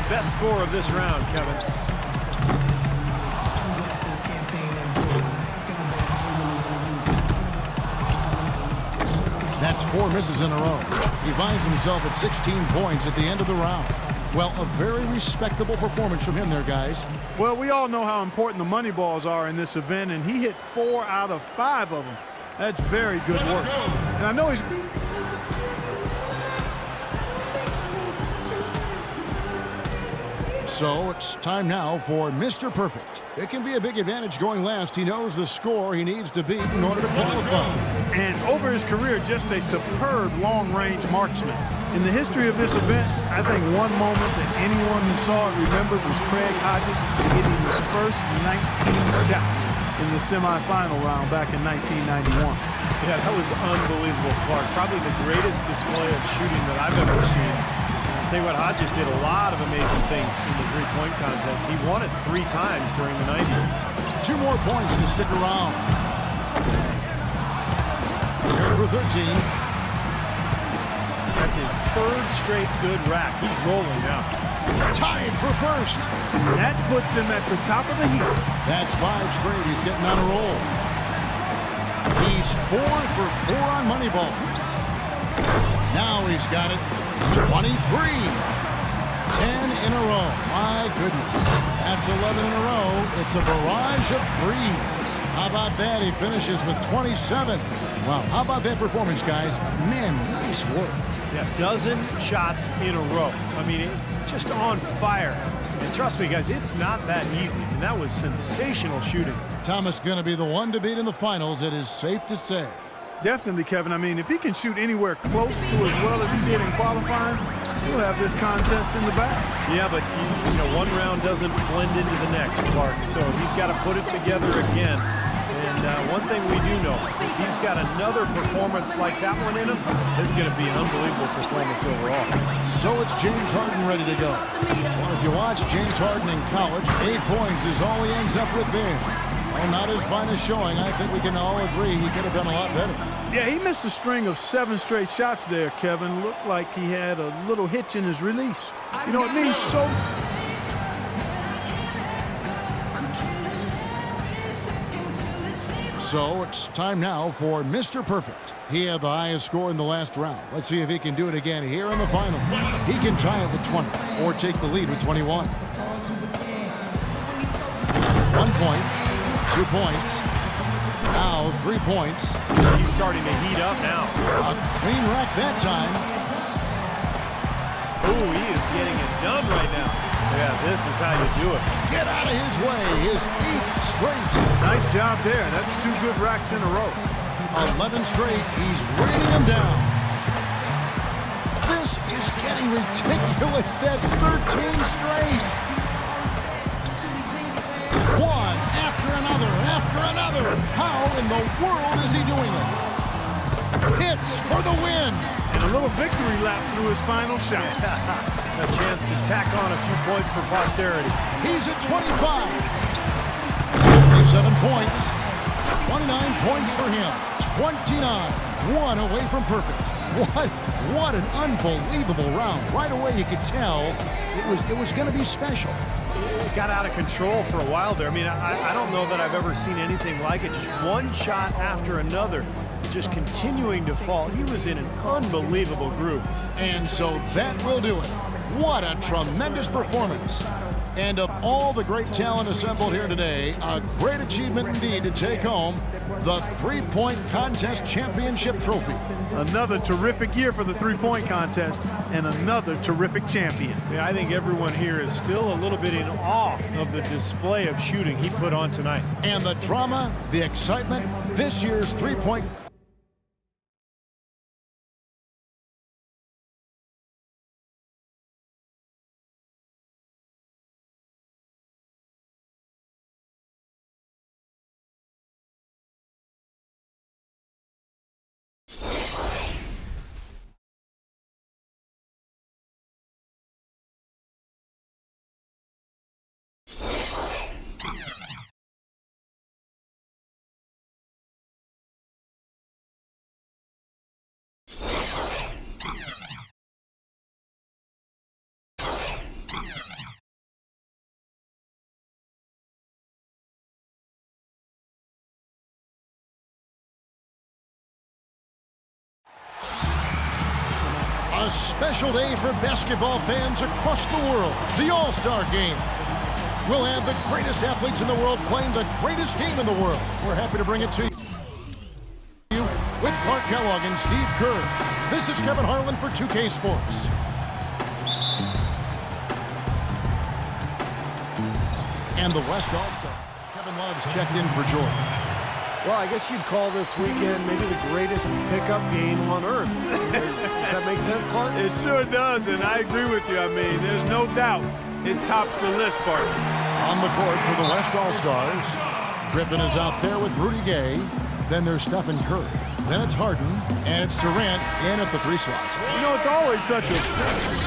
best score of this round, Kevin. That's 4 misses in a row. He finds himself at 16 points at the end of the round. Well, a very respectable performance from him there, guys. Well, we all know how important the money balls are in this event, and he hit 4 out of 5 of them. That's very good work. And I know he's... So it's time now for Mr. Perfect. It can be a big advantage going last. He knows the score he needs to beat in order to qualify. And over his career, just a superb long-range marksman. In the history of this event, I think one moment that anyone who saw it remembers was Craig Hodges hitting his first 19 shots in the semifinal round back in 1991. Yeah, that was unbelievable, Clark. Probably the greatest display of shooting that I've ever seen. I'll tell you what, Hodges did a lot of amazing things in the three-point contest. He won it 3 times during the 90s. 2 more points to stick around. Good for 13. That's his 3rd straight good rack. He's rolling now. Tied for first. That puts him at the top of the heap. That's 5 straight. He's getting on a roll. He's 4 for 4 on money balls. Now he's got it. 23. 10 in a row. My goodness. That's 11 in a row. It's a barrage of threes. How about that? He finishes with 27. Wow. How about that performance, guys? Man, nice work. Yeah, 12 shots in a row. I mean, just on fire. And trust me, guys, it's not that easy. And that was sensational shooting. Thomas going to be the one to beat in the finals, it is safe to say. Definitely, Kevin. I mean, if he can shoot anywhere close to as well as he did in qualifying, he'll have this contest in the bag. Yeah, but you know, one round doesn't blend into the next, Clark. So he's got to put it together again. And one thing we do know, if he's got another performance like that one in him, it's going to be an unbelievable performance overall. So it's James Harden ready to go. Well, if you watch James Harden in college, 8 points is all he ends up with there. Well, not his finest showing. I think we can all agree he could have done a lot better. Yeah, he missed a string of 7 straight shots there, Kevin. Looked like he had a little hitch in his release. You know, it means so... So it's time now for Mr. Perfect. He had the highest score in the last round. Let's see if he can do it again here in the final. He can tie it with 20 or take the lead with 21. 1 point, 2 points. Now 3 points. He's starting to heat up now. A clean rack that time. Oh, he is getting it done right now. Yeah, this is how you do it. Get out of his way. His 8th straight. Nice job there. That's 2 good racks in a row. 11 straight. He's raining them down. This is getting ridiculous. That's 13 straight. One after another, after another. How in the world is he doing it? Hits for the win. And a little victory lap through his final shots. A chance to tack on a few points for posterity. He's at 25. 57 points. 29 points for him. 29. 1 away from perfect. What an unbelievable round. Right away you could tell it was going to be special. It got out of control for a while there. I mean, I don't know that I've ever seen anything like it. Just one shot after another, just continuing to fall. He was in an unbelievable group. And so that will do it. What a tremendous performance. And of all the great talent assembled here today, a great achievement indeed to take home the three-point contest championship trophy. Another terrific year for the three-point contest and another terrific champion. Yeah, I think everyone here is still a little bit in awe of the display of shooting he put on tonight. And the drama, the excitement, this year's three-point A special day for basketball fans across the world. The All-Star Game. We'll have the greatest athletes in the world playing the greatest game in the world. We're happy to bring it to you with Clark Kellogg and Steve Kerr. This is Kevin Harlan for 2K Sports. And the West All-Star. Kevin Love's checked in for Jordan. Well, I guess you'd call this weekend maybe the greatest pickup game on earth. Does that make sense, Clark? It sure does, and I agree with you. I mean, there's no doubt it tops the list, Bart. On the court for the West All-Stars, Griffin is out there with Rudy Gay. Then there's Stephen Curry. Then it's Harden, and it's Durant in at the 3 slot. You know, it's always such a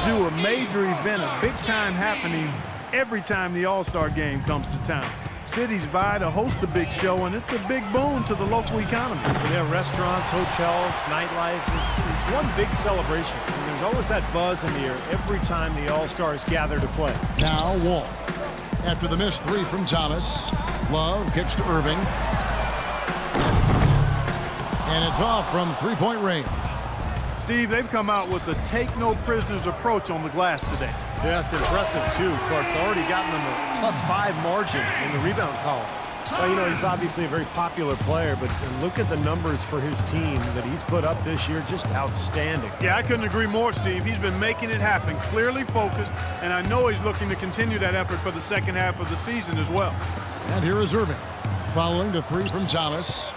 do a major event, a big time happening every time the All-Star game comes to town. Cities vie to host a big show, and it's a big boon to the local economy. Yeah, restaurants, hotels, nightlife. It's one big celebration. And there's always that buzz in the air every time the All-Stars gather to play. Now Wall. After the missed 3 from Thomas, Love kicks to Irving. And it's off from 3-point range. Steve, they've come out with a take-no-prisoners approach on the glass today. Yeah, it's impressive, too. Clark's already gotten them a +5 margin in the rebound column. Well, you know, he's obviously a very popular player, but look at the numbers for his team that he's put up this year. Just outstanding. Yeah, I couldn't agree more, Steve. He's been making it happen, clearly focused, and I know he's looking to continue that effort for the second half of the season as well. And here is Irving, following the 3 from Thomas.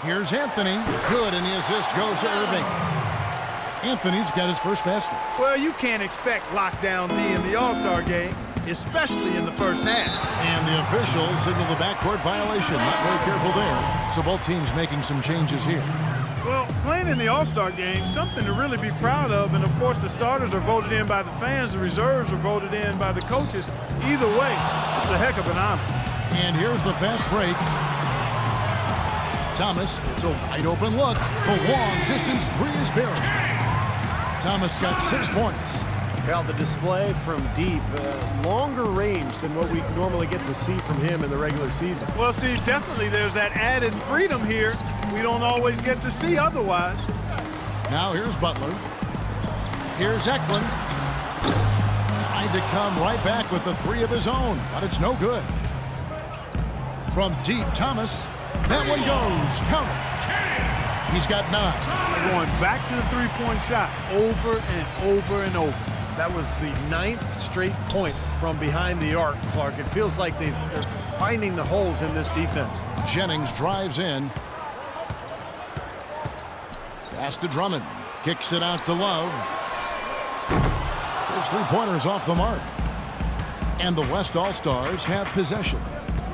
Here's Anthony. Good, and the assist goes to Irving. Anthony's got his first basket. Well, you can't expect lockdown D in the All-Star game, especially in the first half. And the officials signal the backcourt violation. Not very careful there. So both teams making some changes here. Well, playing in the All-Star game, something to really be proud of. And, of course, the starters are voted in by the fans. The reserves are voted in by the coaches. Either way, it's a heck of an honor. And here's the fast break. Thomas, it's a wide open look. The long distance 3 is buried. Thomas got 6 points. Well, the display from deep, longer range than what we normally get to see from him in the regular season. Well, Steve, definitely there's that added freedom here we don't always get to see otherwise. Now here's Butler. Here's Eklund. Tried to come right back with the 3 of his own, but it's no good. From deep, Thomas. That one goes. Count it. He's got 9. They're going back to the 3-point shot over and over and over. That was the 9th straight point from behind the arc, Clark. It feels like they're finding the holes in this defense. Jennings drives in. Pass to Drummond. Kicks it out to Love. His 3-pointers off the mark. And the West All-Stars have possession.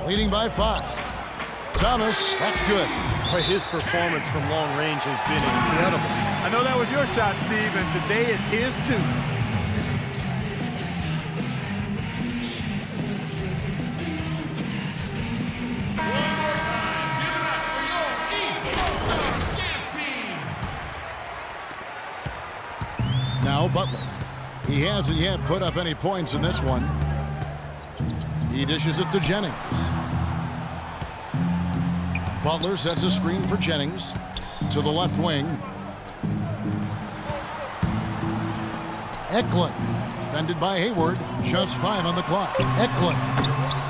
Leading by 5. Thomas, that's good. Boy, his performance from long range has been incredible. I know that was your shot, Steve, and today it's his too. Now Butler. He hasn't yet put up any points in this one. He dishes it to Jennings. Butler sets a screen for Jennings to the left wing. Eklund, defended by Hayward. Just 5 on the clock. Eklund,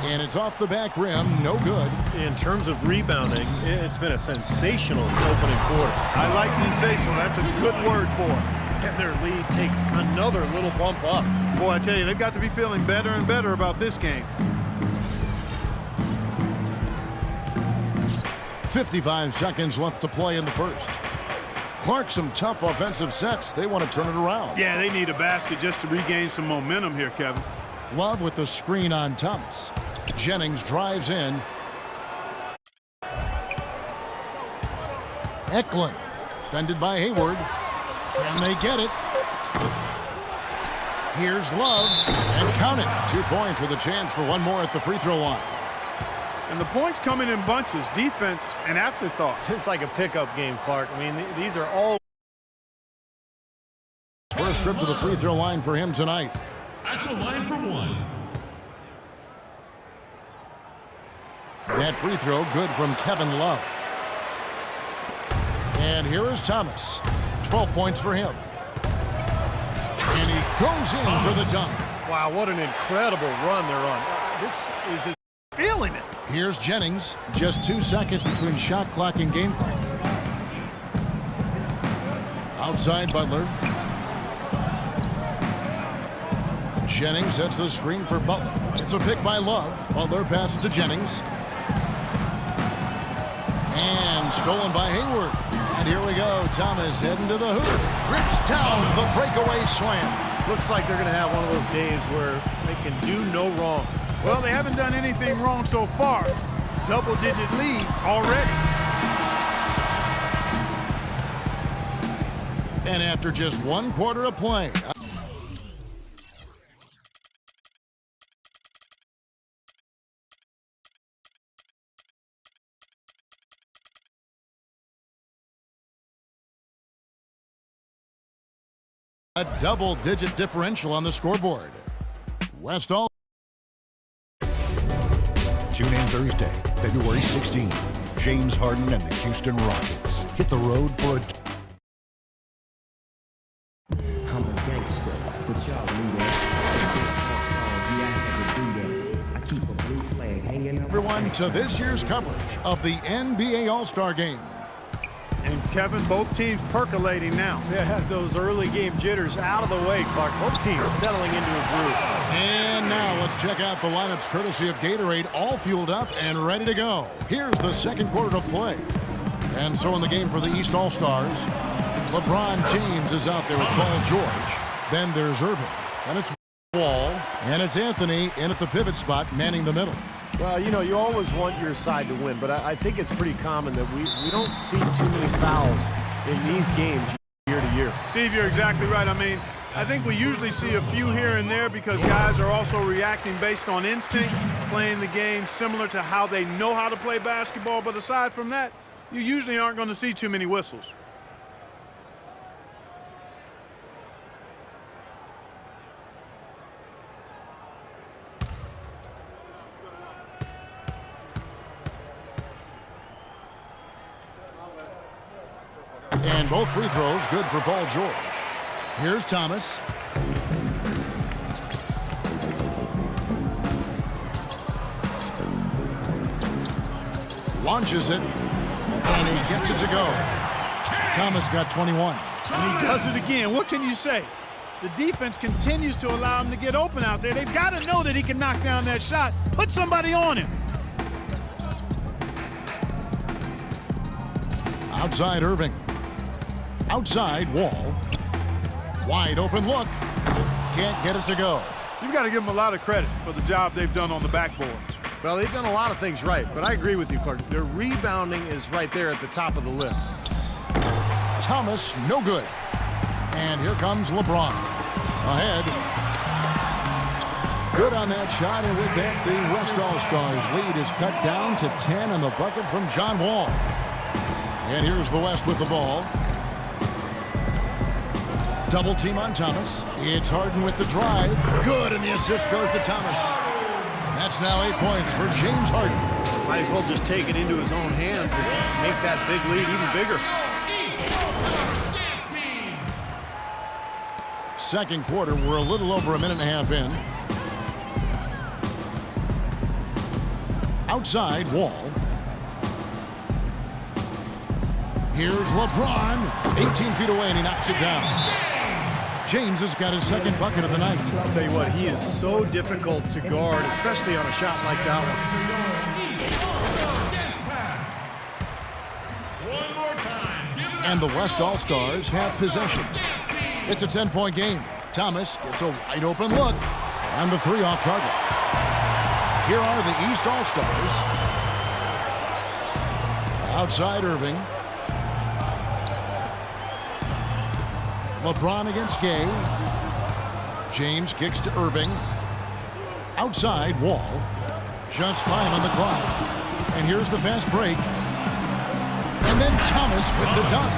and it's off the back rim. No good. In terms of rebounding, it's been a sensational opening quarter. I like sensational. That's a good word for it. And their lead takes another little bump up. Boy, I tell you, they've got to be feeling better and better about this game. 55 seconds left to play in the first. Clark, some tough offensive sets. They want to turn it around. Yeah, they need a basket just to regain some momentum here, Kevin. Love with the screen on Thomas. Jennings drives in. Eklund, defended by Hayward. Can they get it? Here's Love, and count it. 2 points with a chance for one more at the free throw line. And the points coming in bunches, defense and afterthought. It's like a pickup game, Clark. I mean, these are all... First trip to the free throw line for him tonight. At the line for 1. That free throw good from Kevin Love. And here is Thomas. 12 points for him. And he goes in for the dunk. Wow, what an incredible run they're on. This is it. Feeling it. Here's Jennings. Just 2 seconds between shot clock and game clock. Outside Butler. Jennings sets the screen for Butler. It's a pick by Love. Butler passes to Jennings. And stolen by Hayward. And here we go. Thomas heading to the hoop. Rips down the breakaway slam. Looks like they're going to have one of those days where they can do no wrong. Well, they haven't done anything wrong so far. Double-digit lead already. And after just 1 quarter of play. A double-digit differential on the scoreboard. West All. Tune in Thursday, February 16th. James Harden and the Houston Rockets hit the road for a... I'm a gangster, but y'all knew that. Yeah, I had to do that. I keep a blue flag hanging up. Everyone to this year's coverage of the NBA All-Star Game. And Kevin, both teams percolating now. Yeah, those early game jitters out of the way, Clark. Both teams settling into a groove. And now let's check out the lineups courtesy of Gatorade, all fueled up and ready to go. Here's the second quarter of play. And so in the game for the East All-Stars, LeBron James is out there with Paul George. Then there's Irving. And it's Wall. And it's Anthony in at the pivot spot, manning the middle. Well, you know, you always want your side to win, but I think it's pretty common that we don't see too many fouls in these games year to year. Steve, you're exactly right. I mean, I think we usually see a few here and there because guys are also reacting based on instinct, playing the game similar to how they know how to play basketball. But aside from that, you usually aren't going to see too many whistles. And both free throws good for Paul George. Here's Thomas. Launches it. And he gets it to go. Thomas got 21. And he does it again. What can you say? The defense continues to allow him to get open out there. They've got to know that he can knock down that shot. Put somebody on him. Outside Irving. Outside Wall. Wide open look. Can't get it to go. You've got to give them a lot of credit for the job they've done on the backboards. Well, they've done a lot of things right, but I agree with you, Clark. Their rebounding is right there at the top of the list. Thomas, no good. And here comes LeBron. Ahead. Good on that shot, and with that, the West All-Stars lead is cut down to 10 on the bucket from John Wall. And here's the West with the ball. Double team on Thomas. It's Harden with the drive. Good, and the assist goes to Thomas. That's now 8 points for James Harden. Might as well just take it into his own hands and make that big lead even bigger. Second quarter, we're a little over a minute and a half in. Outside Wall. Here's LeBron. 18 feet away, and he knocks it down. James has got his second bucket of the night. I'll tell you what, he is so difficult to guard, especially on a shot like that One. And the West All-Stars have possession. It's a 10-point game. Thomas gets a wide open look. And the three off target. Here are the East All-Stars. Outside Irving. LeBron against Gay. James kicks to Irving. Outside Wall. Just 5 on the clock. And here's the fast break. And then Thomas with the dunk.